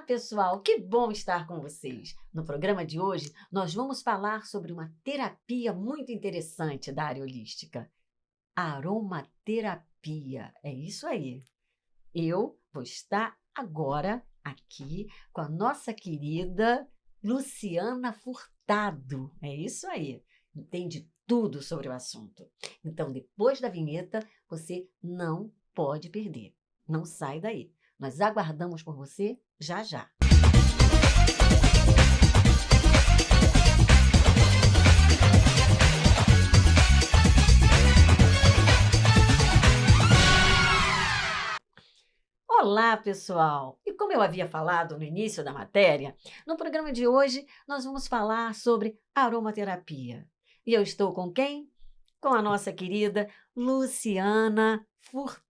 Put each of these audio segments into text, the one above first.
pessoal, que bom estar com vocês. No programa de hoje, nós vamos falar sobre uma terapia muito interessante da área holística, a aromaterapia. É isso aí. Eu vou estar agora aqui com a nossa querida Luciana Furtado. É isso aí. Entende tudo sobre o assunto. Então, depois da vinheta, você não pode perder. Não sai daí. Nós aguardamos por você já já. Olá, pessoal! E como eu havia falado no início da matéria, no programa de hoje nós vamos falar sobre aromaterapia. E eu estou com quem? Com a nossa querida Luciana Furtado.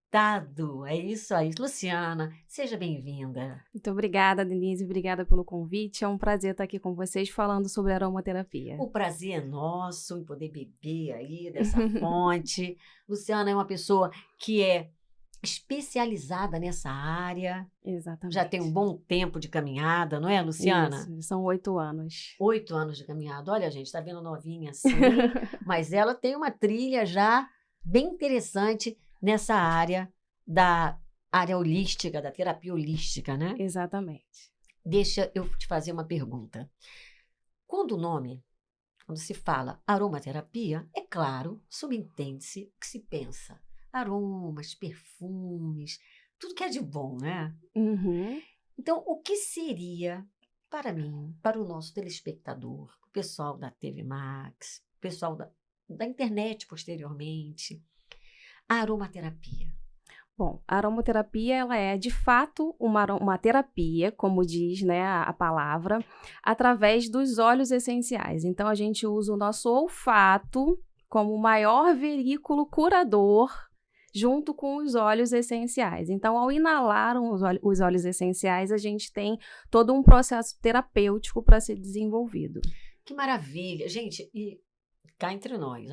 É isso aí. Luciana, seja bem-vinda. Muito obrigada, Denise. Obrigada pelo convite. É um prazer estar aqui com vocês falando sobre aromaterapia. O prazer é nosso em poder beber aí dessa fonte. Luciana é uma pessoa que é especializada nessa área. Exatamente. Já tem um bom tempo de caminhada, não é, Luciana? Isso, são 8 anos. 8 anos de caminhada. Olha, gente, tá vendo novinha assim, mas ela tem uma trilha já bem interessante nessa área da área holística, da terapia holística, né? Exatamente. Deixa eu te fazer uma pergunta. Quando se fala aromaterapia, é claro, subentende-se o que se pensa. Aromas, perfumes, tudo que é de bom, né? Uhum. Então, o que seria, para mim, para o nosso telespectador, o pessoal da TV Max, o pessoal da internet posteriormente, a aromaterapia? Bom, a aromaterapia ela é, de fato, uma terapia, como diz, né, a palavra, através dos óleos essenciais. Então, a gente usa o nosso olfato como o maior veículo curador junto com os óleos essenciais. Então, ao inalar os óleos essenciais, a gente tem todo um processo terapêutico para ser desenvolvido. Que maravilha! Gente, e cá entre nós,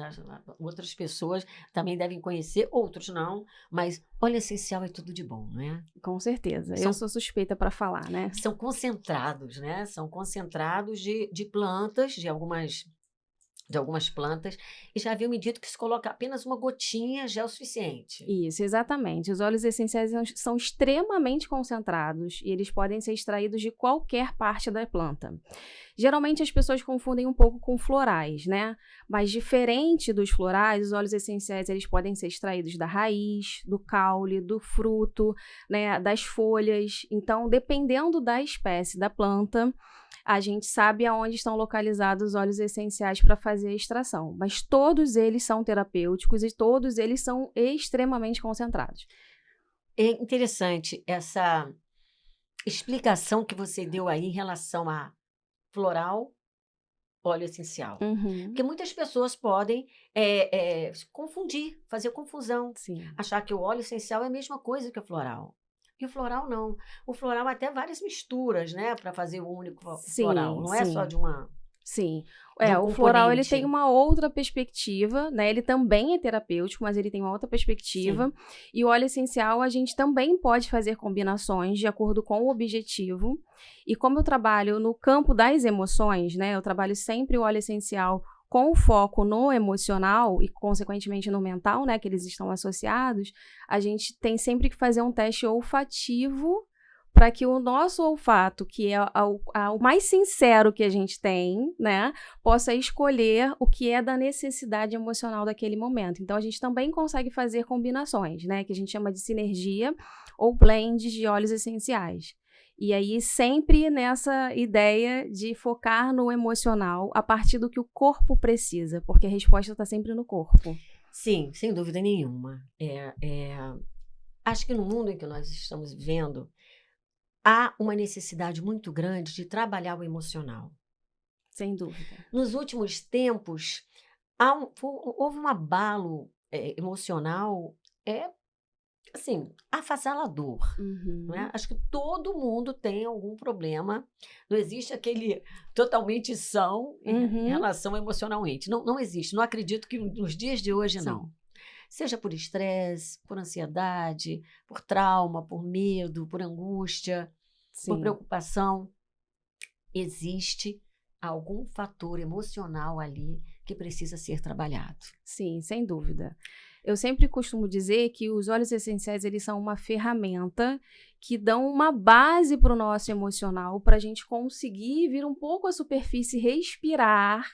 outras pessoas também devem conhecer, outros não, mas óleo essencial é tudo de bom, não é? Com certeza. Eu sou suspeita para falar, né? São concentrados, né? São concentrados de plantas, de algumas plantas, e já haviam me dito que se coloca apenas uma gotinha já é o suficiente. Isso, exatamente. Os óleos essenciais são extremamente concentrados e eles podem ser extraídos de qualquer parte da planta. Geralmente as pessoas confundem um pouco com florais, né? Mas diferente dos florais, os óleos essenciais eles podem ser extraídos da raiz, do caule, do fruto, né? Das folhas. Então, dependendo da espécie da planta, a gente sabe aonde estão localizados os óleos essenciais para fazer a extração. Mas todos eles são terapêuticos e todos eles são extremamente concentrados. É interessante essa explicação que você deu aí em relação a floral, óleo essencial. Uhum. Porque muitas pessoas podem confundir, fazer confusão. Sim. Achar que o óleo essencial é a mesma coisa que o floral. E o floral não. O floral até várias misturas, né? Para fazer o único floral. Não é só de uma... Sim. Um O floral ele componente. tem uma outra perspectiva, né? Ele também é terapêutico, mas ele tem uma outra perspectiva. Sim. E o óleo essencial a gente também pode fazer combinações de acordo com o objetivo. E como eu trabalho no campo das emoções, né? Eu trabalho sempre o óleo essencial com o foco no emocional e, consequentemente, no mental, né, que eles estão associados, a gente tem sempre que fazer um teste olfativo para que o nosso olfato, que é o mais sincero que a gente tem, né, possa escolher o que é da necessidade emocional daquele momento. Então, a gente também consegue fazer combinações, né, que a gente chama de sinergia ou blends de óleos essenciais. E aí, sempre nessa ideia de focar no emocional a partir do que o corpo precisa, porque a resposta está sempre no corpo. Sim, sem dúvida nenhuma. Acho que no mundo em que nós estamos vivendo, há uma necessidade muito grande de trabalhar o emocional. Sem dúvida. Nos últimos tempos, houve um abalo emocional assim, avassalador. Uhum. Não é? Acho que todo mundo tem algum problema. Não existe aquele totalmente são em relação emocionalmente. Não existe. Não acredito que nos dias de hoje, não. Seja por estresse, por ansiedade, por trauma, por medo, por angústia. por Sim. preocupação, existe algum fator emocional ali que precisa ser trabalhado. Sim, sem dúvida. Eu sempre costumo dizer que os óleos essenciais, eles são uma ferramenta que dão uma base para o nosso emocional, para a gente conseguir vir um pouco à superfície, respirar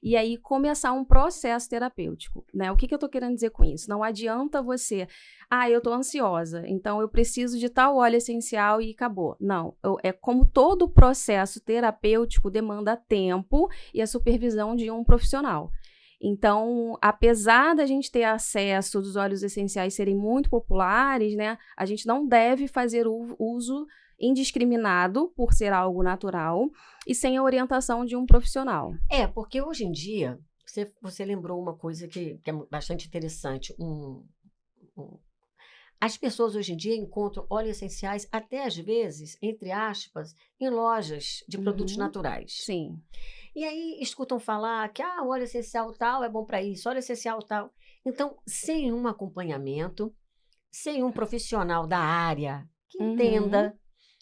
e aí começar um processo terapêutico, né? O que eu estou querendo dizer com isso? Não adianta você, eu estou ansiosa, então eu preciso de tal óleo essencial e acabou. Não, é como todo processo terapêutico demanda tempo e a supervisão de um profissional. Então, apesar da gente ter acesso dos óleos essenciais serem muito populares, né, a gente não deve fazer uso indiscriminado por ser algo natural e sem a orientação de um profissional. Porque hoje em dia, você lembrou uma coisa que é bastante interessante. As pessoas hoje em dia encontram óleos essenciais, até às vezes, entre aspas, em lojas de produtos naturais. Sim. E aí escutam falar que o óleo essencial tal é bom para isso, óleo essencial tal. Então, sem um acompanhamento, sem um profissional da área que entenda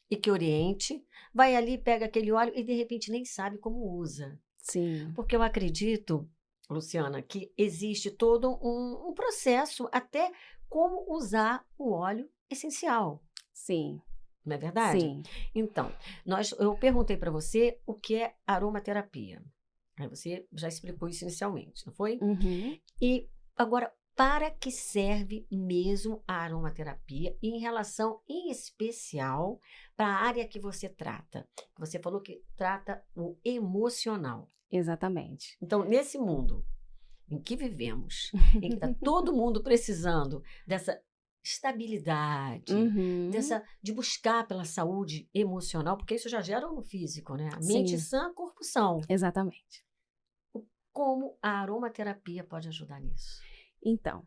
e que oriente, vai ali, pega aquele óleo e de repente nem sabe como usa. Sim. Porque eu acredito, Luciana, que existe todo um processo até como usar o óleo essencial. Sim. Não é verdade? Sim. Então, eu perguntei para você o que é aromaterapia. Aí você já explicou isso inicialmente, não foi? E agora, para que serve mesmo a aromaterapia em relação, em especial, para a área que você trata? Você falou que trata o emocional. Exatamente. Então, nesse mundo em que vivemos, em que está todo mundo precisando dessa estabilidade, de buscar pela saúde emocional, porque isso já gera no físico, né? A mente sã, corpo são. Exatamente. Como a aromaterapia pode ajudar nisso? Então,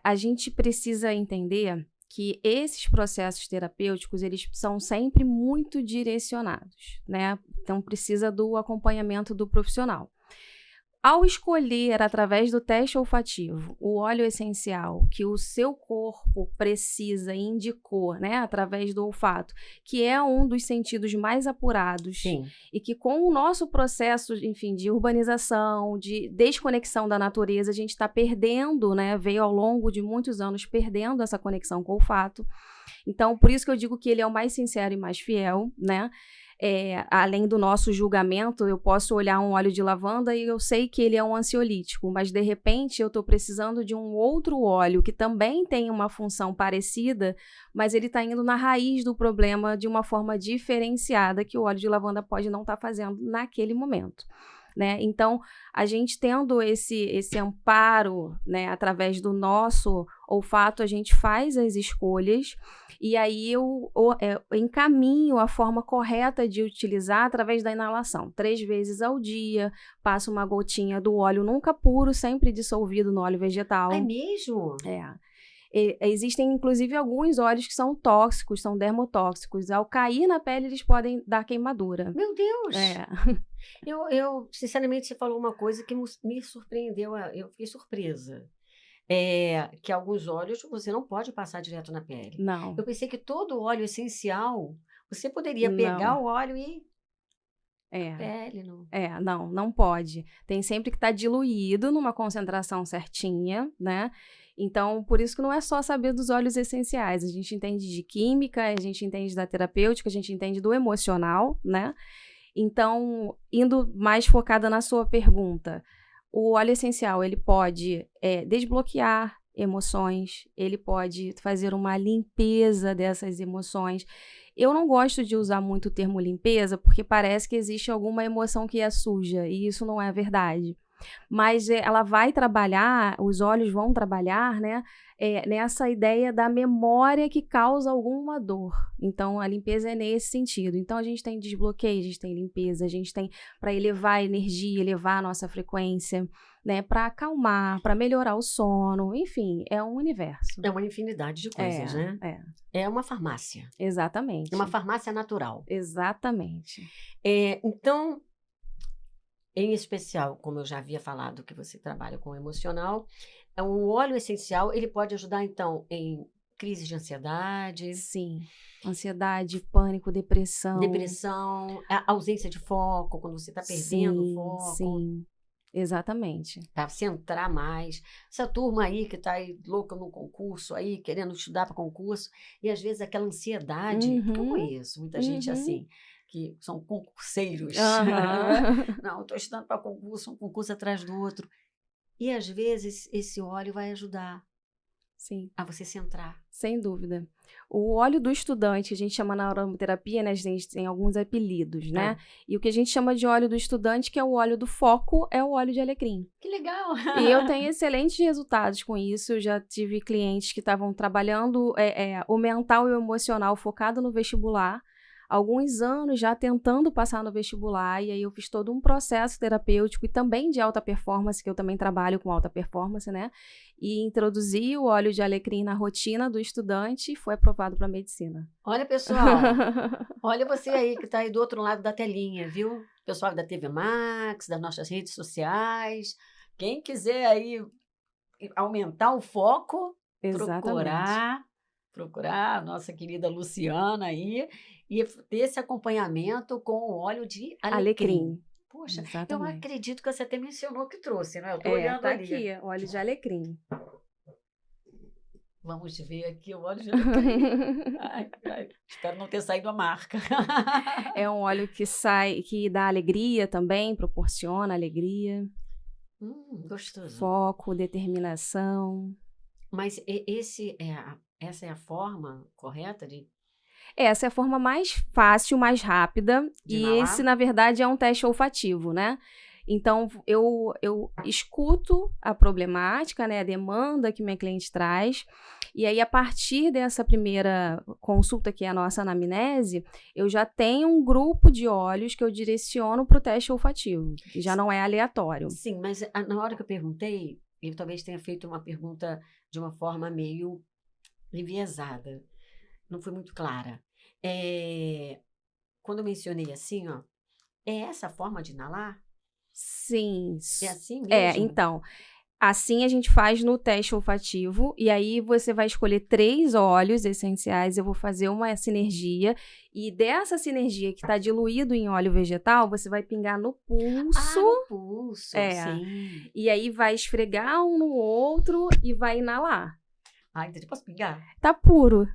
a gente precisa entender que esses processos terapêuticos, eles são sempre muito direcionados, né? Então, precisa do acompanhamento do profissional. Ao escolher, através do teste olfativo, o óleo essencial que o seu corpo precisa e indicou, né, através do olfato, que é um dos sentidos mais apurados, e que com o nosso processo, enfim, de urbanização, de desconexão da natureza, a gente está perdendo, né, veio ao longo de muitos anos perdendo essa conexão com o olfato. Então, por isso que eu digo que ele é o mais sincero e mais fiel, né? Além do nosso julgamento, eu posso olhar um óleo de lavanda e eu sei que ele é um ansiolítico, mas de repente eu estou precisando de um outro óleo que também tem uma função parecida, mas ele está indo na raiz do problema de uma forma diferenciada que o óleo de lavanda pode não estar fazendo naquele momento. Né? Então, a gente tendo esse amparo, né, através do nosso olfato, a gente faz as escolhas e aí eu encaminho a forma correta de utilizar através da inalação. 3 vezes ao dia, passo uma gotinha do óleo nunca puro, sempre dissolvido no óleo vegetal. É mesmo? Existem, inclusive, alguns óleos que são tóxicos, são dermotóxicos. Ao cair na pele, eles podem dar queimadura. Meu Deus! Eu, sinceramente, você falou uma coisa que me surpreendeu, eu fiquei surpresa. Que alguns óleos você não pode passar direto na pele. Não. Eu pensei que todo óleo essencial, você poderia pegar o óleo e... pele, não. Não pode. Tem sempre que estar diluído numa concentração certinha, né? Então, por isso que não é só saber dos óleos essenciais. A gente entende de química, a gente entende da terapêutica, a gente entende do emocional, né? Então, indo mais focada na sua pergunta, o óleo essencial, ele pode desbloquear emoções, ele pode fazer uma limpeza dessas emoções. Eu não gosto de usar muito o termo limpeza, porque parece que existe alguma emoção que é suja, e isso não é verdade. Mas ela vai trabalhar, os óleos vão trabalhar, né, nessa ideia da memória que causa alguma dor. Então, a limpeza é nesse sentido. Então, a gente tem desbloqueio, a gente tem limpeza, a gente tem para elevar a energia, elevar a nossa frequência, né, para acalmar, para melhorar o sono, enfim, é um universo. É uma infinidade de coisas, né? É uma farmácia. Exatamente. É uma farmácia natural. Exatamente. Então, em especial, como eu já havia falado, que você trabalha com emocional, o óleo essencial, ele pode ajudar, então, em crise de ansiedade. Sim. Ansiedade, pânico, depressão. Depressão, a ausência de foco, quando você está perdendo o foco. Sim, exatamente. Para centrar mais. Essa turma aí que está aí louca no concurso, aí querendo estudar para concurso, e às vezes aquela ansiedade, porque eu conheço muita gente assim, que são concurseiros. Não, estou estudando para concurso, um concurso atrás do outro. E às vezes esse óleo vai ajudar a você centrar. Sem dúvida. O óleo do estudante, que a gente chama na aromaterapia, né? A gente tem alguns apelidos, né? E o que a gente chama de óleo do estudante, que é o óleo do foco, é o óleo de alecrim. Que legal! E eu tenho excelentes resultados com isso. Eu já tive clientes que estavam trabalhando o mental e o emocional focado no vestibular, alguns anos já tentando passar no vestibular, e aí eu fiz todo um processo terapêutico e também de alta performance, que eu também trabalho com alta performance, né? E introduzi o óleo de alecrim na rotina do estudante e foi aprovado para medicina. Olha, pessoal, olha você aí que está aí do outro lado da telinha, viu? Pessoal da TV Max, das nossas redes sociais, quem quiser aí aumentar o foco, procurar a nossa querida Luciana aí e ter esse acompanhamento com o óleo de alecrim. Poxa, exatamente. Eu acredito que você até mencionou que trouxe, não é? Eu estou olhando tá ali. Aqui, óleo de alecrim. Vamos ver aqui o óleo de alecrim. Espero não ter saído a marca. É um óleo que dá alegria também, proporciona alegria. Gostoso. Foco, determinação. Mas essa é a forma correta de... Essa é a forma mais fácil, mais rápida. E esse, na verdade, é um teste olfativo, né? Então, eu escuto a problemática, né? A demanda que minha cliente traz. E aí, a partir dessa primeira consulta, que é a nossa anamnese, eu já tenho um grupo de óleos que eu direciono para o teste olfativo. Que já não é aleatório. Sim, mas na hora que eu perguntei, eu talvez tenha feito uma pergunta de uma forma meio enviesada. Não foi muito clara. Quando eu mencionei assim, ó, é essa a forma de inalar? Sim. É assim mesmo? Então, assim a gente faz no teste olfativo, e aí você vai escolher 3 óleos essenciais, eu vou fazer uma sinergia, e dessa sinergia que está diluído em óleo vegetal, você vai pingar no pulso. No pulso, sim. E aí vai esfregar um no outro e vai inalar. Então eu posso pingar? Tá puro.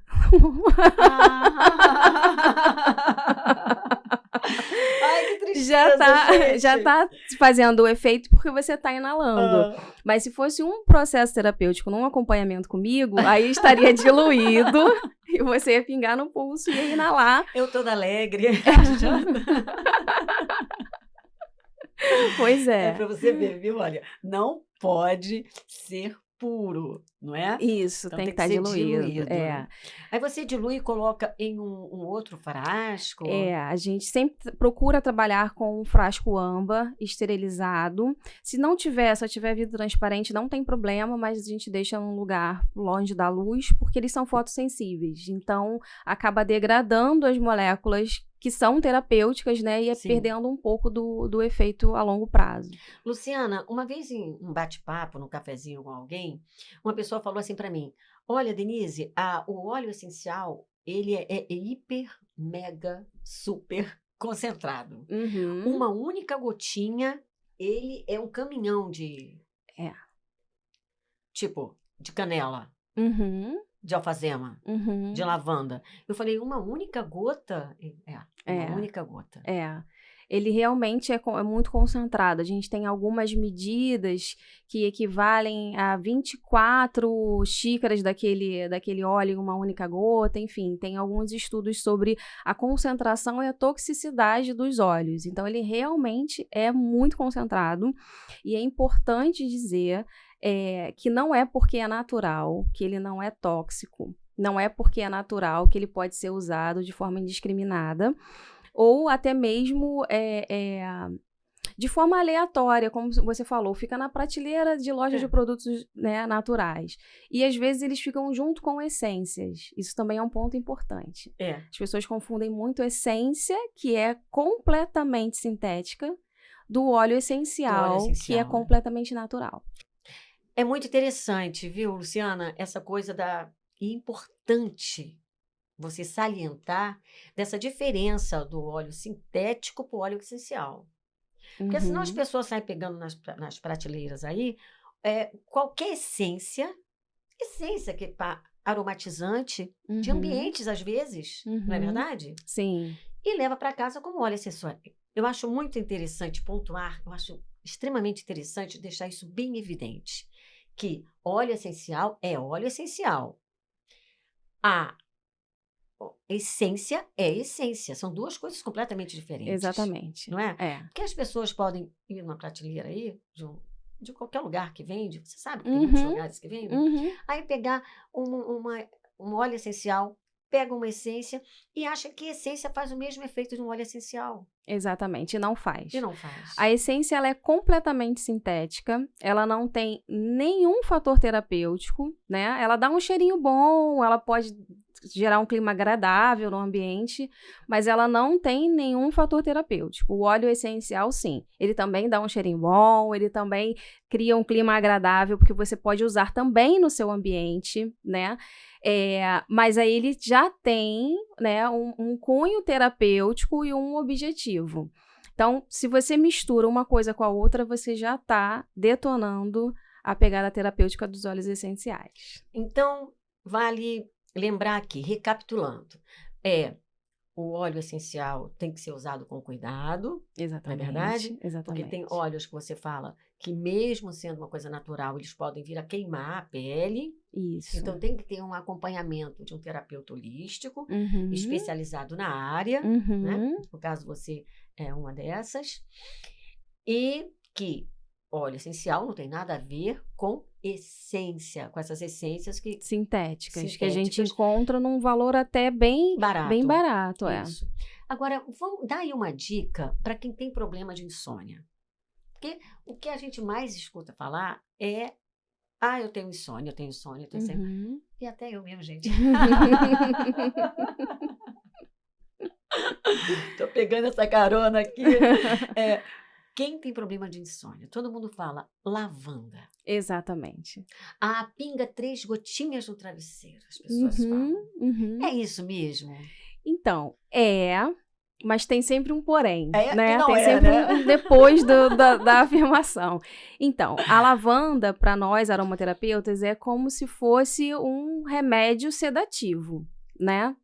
Que tristeza, já tá fazendo o efeito porque você tá inalando. Mas se fosse um processo terapêutico num acompanhamento comigo, aí estaria diluído e você ia pingar no pulso e ia inalar. Eu toda alegre. Pois é. É pra você ver, viu? Olha, não pode ser puro, não é? Isso, então, tem que estar diluído. Aí você dilui e coloca em um outro frasco? A gente sempre procura trabalhar com um frasco âmbar, esterilizado. Se não tiver, só tiver vidro transparente, não tem problema, mas a gente deixa num lugar longe da luz, porque eles são fotossensíveis. Então, acaba degradando as moléculas que são terapêuticas, né? E perdendo um pouco do efeito a longo prazo. Luciana, uma vez em um bate-papo, num cafezinho com alguém, uma pessoa falou assim para mim: olha, Denise, o óleo essencial, ele é hiper, mega, super concentrado. Uma única gotinha, ele é um caminhão de... Tipo, de canela. De alfazema, de lavanda. Eu falei, uma única gota? Uma única gota. Ele realmente é muito concentrado. A gente tem algumas medidas que equivalem a 24 xícaras daquele óleo em uma única gota. Enfim, tem alguns estudos sobre a concentração e a toxicidade dos óleos. Então, ele realmente é muito concentrado. E é importante dizer que não é porque é natural, que ele não é tóxico. Não é porque é natural que ele pode ser usado de forma indiscriminada. Ou até mesmo de forma aleatória, como você falou, fica na prateleira de loja de produtos, né, naturais. E às vezes eles ficam junto com essências. Isso também é um ponto importante. As pessoas confundem muito essência, que é completamente sintética, do óleo essencial, que é completamente natural. É muito interessante, viu, Luciana, essa coisa E importante você salientar dessa diferença do óleo sintético para o óleo essencial. Porque senão as pessoas saem pegando nas prateleiras aí qualquer essência que é aromatizante de ambientes, às vezes, não é verdade? Sim. E leva para casa como óleo essencial. Eu acho muito interessante pontuar, eu acho extremamente interessante deixar isso bem evidente, que óleo essencial é óleo essencial. A essência é essência. São duas coisas completamente diferentes. Exatamente. Não é? Porque as pessoas podem ir numa prateleira aí, de qualquer lugar que vende, você sabe que tem muitos lugares que vendem, aí pegar um óleo essencial, pega uma essência e acha que a essência faz o mesmo efeito de um óleo essencial. Exatamente, e não faz. E não faz. A essência, ela é completamente sintética, ela não tem nenhum fator terapêutico, né? Ela dá um cheirinho bom, ela pode gerar um clima agradável no ambiente, mas ela não tem nenhum fator terapêutico. O óleo essencial, sim, ele também dá um cheirinho bom, ele também cria um clima agradável, porque você pode usar também no seu ambiente, né? Mas aí ele já tem, né, um cunho terapêutico e um objetivo. Então, se você mistura uma coisa com a outra, você já está detonando a pegada terapêutica dos óleos essenciais. Então, vale lembrar aqui, recapitulando, o óleo essencial tem que ser usado com cuidado. Exatamente. Não é verdade? Exatamente. Porque tem óleos que você fala que, mesmo sendo uma coisa natural, eles podem vir a queimar a pele. Isso. Então, tem que ter um acompanhamento de um terapeuta holístico, especializado na área, né? No caso, você é uma dessas. E que óleo essencial não tem nada a ver com essência, com essas essências sintéticas, que a gente encontra num valor até bem barato. Isso. Agora, vamos dar aí uma dica para quem tem problema de insônia. Porque o que a gente mais escuta falar é: eu tenho insônia, eu tenho insônia. E até eu mesmo, gente. Tô pegando essa carona aqui. Quem tem problema de insônia? Todo mundo fala lavanda. Exatamente. Pinga 3 gotinhas no travesseiro, as pessoas falam. É isso mesmo? Então, mas tem sempre um porém, né? Não tem sempre um depois da afirmação. Então, a lavanda, para nós aromaterapeutas, é como se fosse um remédio sedativo, né?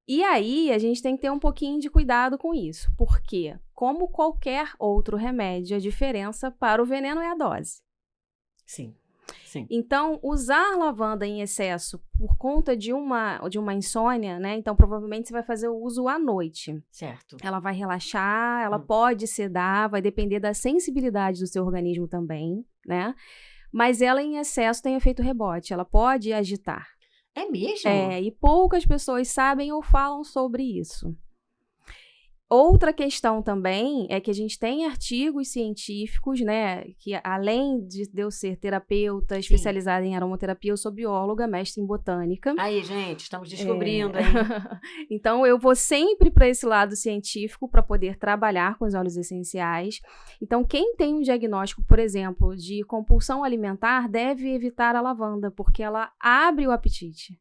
E aí, a gente tem que ter um pouquinho de cuidado com isso, porque, como qualquer outro remédio, a diferença para o veneno é a dose. Sim. Então, usar lavanda em excesso por conta de uma insônia, né? Então, provavelmente você vai fazer o uso à noite. Certo. Ela vai relaxar, ela pode sedar, vai depender da sensibilidade do seu organismo também, né? Mas ela em excesso tem efeito rebote, ela pode agitar. É mesmo? E poucas pessoas sabem ou falam sobre isso. Outra questão também é que a gente tem artigos científicos, né, que além de eu ser terapeuta especializada em aromaterapia, eu sou bióloga, mestre em botânica. Aí, gente, estamos descobrindo, hein? Então, eu vou sempre para esse lado científico para poder trabalhar com os óleos essenciais. Então, quem tem um diagnóstico, por exemplo, de compulsão alimentar, deve evitar a lavanda, porque ela abre o apetite.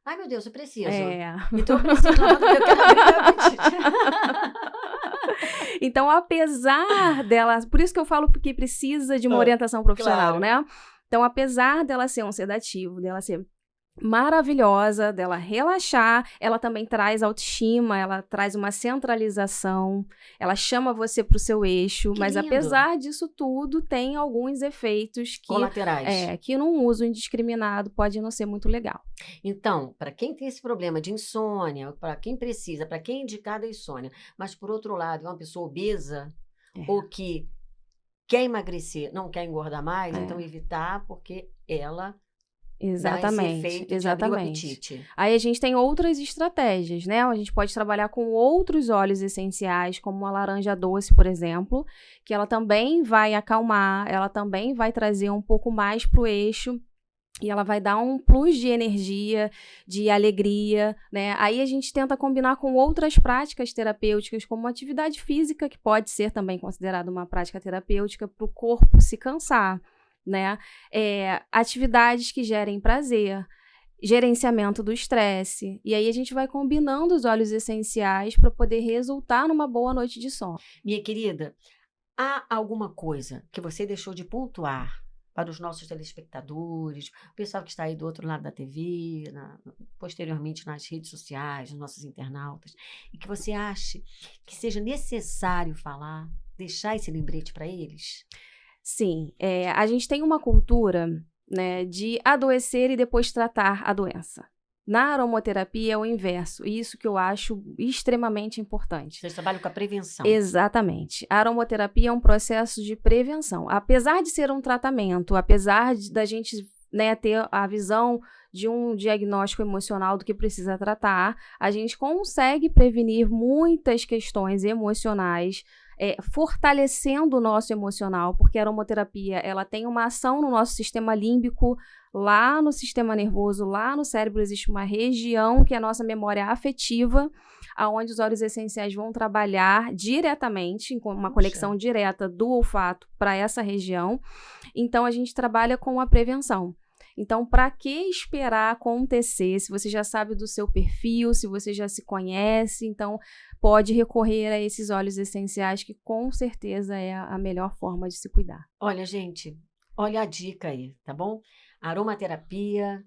Ai, meu Deus, eu preciso. Então, eu preciso lavanda, eu quero abrir meu apetite. Então, apesar dela... Por isso que eu falo que precisa de uma orientação profissional, né? Então, apesar dela ser um sedativo, dela ser maravilhosa, dela relaxar, ela também traz autoestima, ela traz uma centralização, ela chama você para o seu eixo, mas apesar disso tudo, tem alguns efeitos colaterais. Que num uso indiscriminado pode não ser muito legal. Então, para quem tem esse problema de insônia, para quem precisa, para quem é indicado a insônia, mas por outro lado é uma pessoa obesa ou que quer emagrecer, não quer engordar mais, então evitar, porque ela... Exatamente. Aí a gente tem outras estratégias, né? A gente pode trabalhar com outros óleos essenciais, como a laranja doce, por exemplo, que ela também vai acalmar, ela também vai trazer um pouco mais pro eixo e ela vai dar um plus de energia, de alegria, né? Aí a gente tenta combinar com outras práticas terapêuticas, como atividade física, que pode ser também considerada uma prática terapêutica para o corpo se cansar, né? Atividades que gerem prazer. gerenciamento do estresse. E aí a gente vai combinando os óleos essenciais para poder resultar numa boa noite de sono. Minha querida, há alguma coisa que você deixou de pontuar para os nossos telespectadores, o pessoal que está aí do outro lado da TV, posteriormente nas redes sociais, os nossos internautas, e que você ache que seja necessário falar, deixar esse lembrete para eles? Sim, a gente tem uma cultura, né, de adoecer e depois tratar a doença. Na aromaterapia é o inverso, e isso que eu acho extremamente importante. Vocês trabalham com a prevenção. Exatamente. A aromaterapia é um processo de prevenção. Apesar de ser um tratamento, apesar da gente, né, ter a visão de um diagnóstico emocional do que precisa tratar, a gente consegue prevenir muitas questões emocionais, fortalecendo o nosso emocional, porque a aromaterapia ela tem uma ação no nosso sistema límbico, lá no sistema nervoso, lá no cérebro existe uma região que é a nossa memória afetiva, aonde os óleos essenciais vão trabalhar diretamente, com uma conexão direta do olfato para essa região. Então, a gente trabalha com a prevenção. Então, para que esperar acontecer? Se você já sabe do seu perfil, se você já se conhece, então pode recorrer a esses óleos essenciais, que com certeza é a melhor forma de se cuidar. Olha, gente, olha a dica aí, tá bom? Aromaterapia,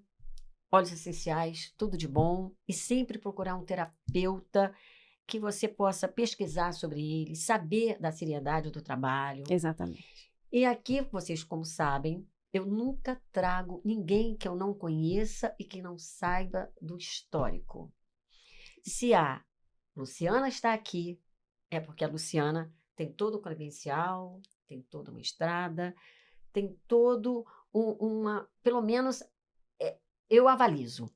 óleos essenciais, tudo de bom. E sempre procurar um terapeuta que você possa pesquisar sobre ele, saber da seriedade do trabalho. Exatamente. E aqui, vocês como sabem, eu nunca trago ninguém que eu não conheça e que não saiba do histórico. Se a Luciana está aqui, é porque a Luciana tem todo o credencial, tem toda uma estrada, tem todo pelo menos eu avalizo.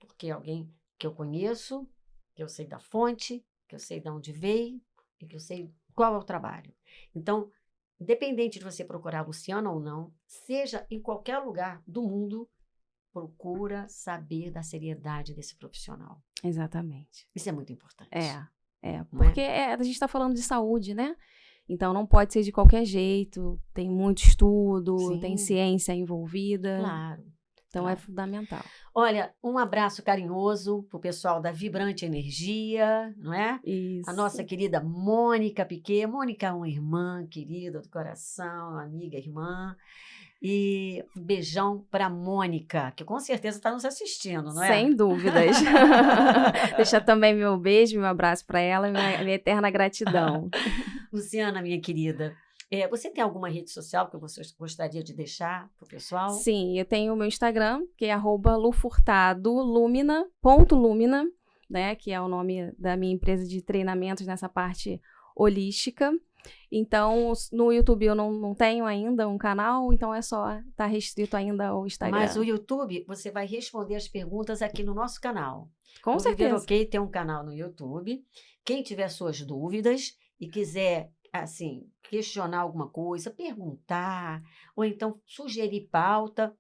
Porque é alguém que eu conheço, que eu sei da fonte, que eu sei de onde veio e que eu sei qual é o trabalho. Então, independente de você procurar a Luciana ou não, seja em qualquer lugar do mundo, procura saber da seriedade desse profissional. Exatamente. Isso é muito importante. Porque a gente está falando de saúde, né? Então, não pode ser de qualquer jeito, tem muito estudo, Sim. Tem ciência envolvida. Claro. Então, claro. É fundamental. Olha, um abraço carinhoso para o pessoal da Vibrante Energia, não é? Isso. A nossa querida Mônica Piquet. Mônica é uma irmã querida do coração, uma amiga, irmã. E um beijão para a Mônica, que com certeza está nos assistindo, não é? Sem dúvidas. Deixar também meu beijo, meu abraço para ela e minha eterna gratidão. Luciana, minha querida, você tem alguma rede social que você gostaria de deixar para o pessoal? Sim, eu tenho o meu Instagram, que é @lufurtado_lumina, né, que é o nome da minha empresa de treinamentos nessa parte holística. Então, no YouTube eu não tenho ainda um canal, então é só estar restrito ainda ao Instagram. Mas o YouTube, você vai responder as perguntas aqui no nosso canal. Com certeza. O Viver OK tem um canal no YouTube. Quem tiver suas dúvidas e quiser, assim, questionar alguma coisa, perguntar, ou então sugerir pauta,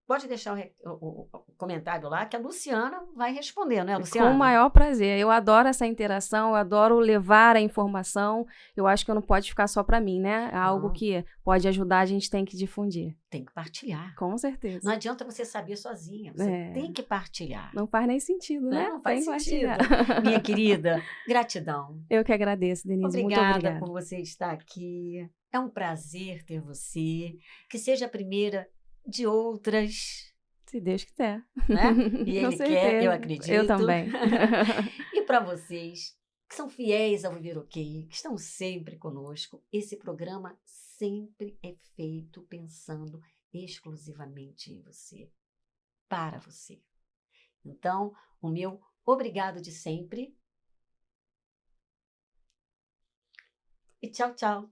pode deixar o comentário lá que a Luciana vai responder, não é, Luciana? Com o maior prazer. Eu adoro essa interação, eu adoro levar a informação. Eu acho que não pode ficar só para mim, né? É algo que pode ajudar, a gente tem que difundir. Tem que partilhar. Com certeza. Não adianta você saber sozinha, você tem que partilhar. Não faz nem sentido, né? Não faz sentido. Minha querida, gratidão. Eu que agradeço, Denise. Muito obrigada por você estar aqui. É um prazer ter você. Que seja a primeira de outras. Se Deus quiser. Né? E Ele quer, eu acredito. Eu também. E para vocês que são fiéis ao Viver OK, que estão sempre conosco, esse programa sempre é feito pensando exclusivamente em você, para você. Então, o meu obrigado de sempre. E tchau, tchau.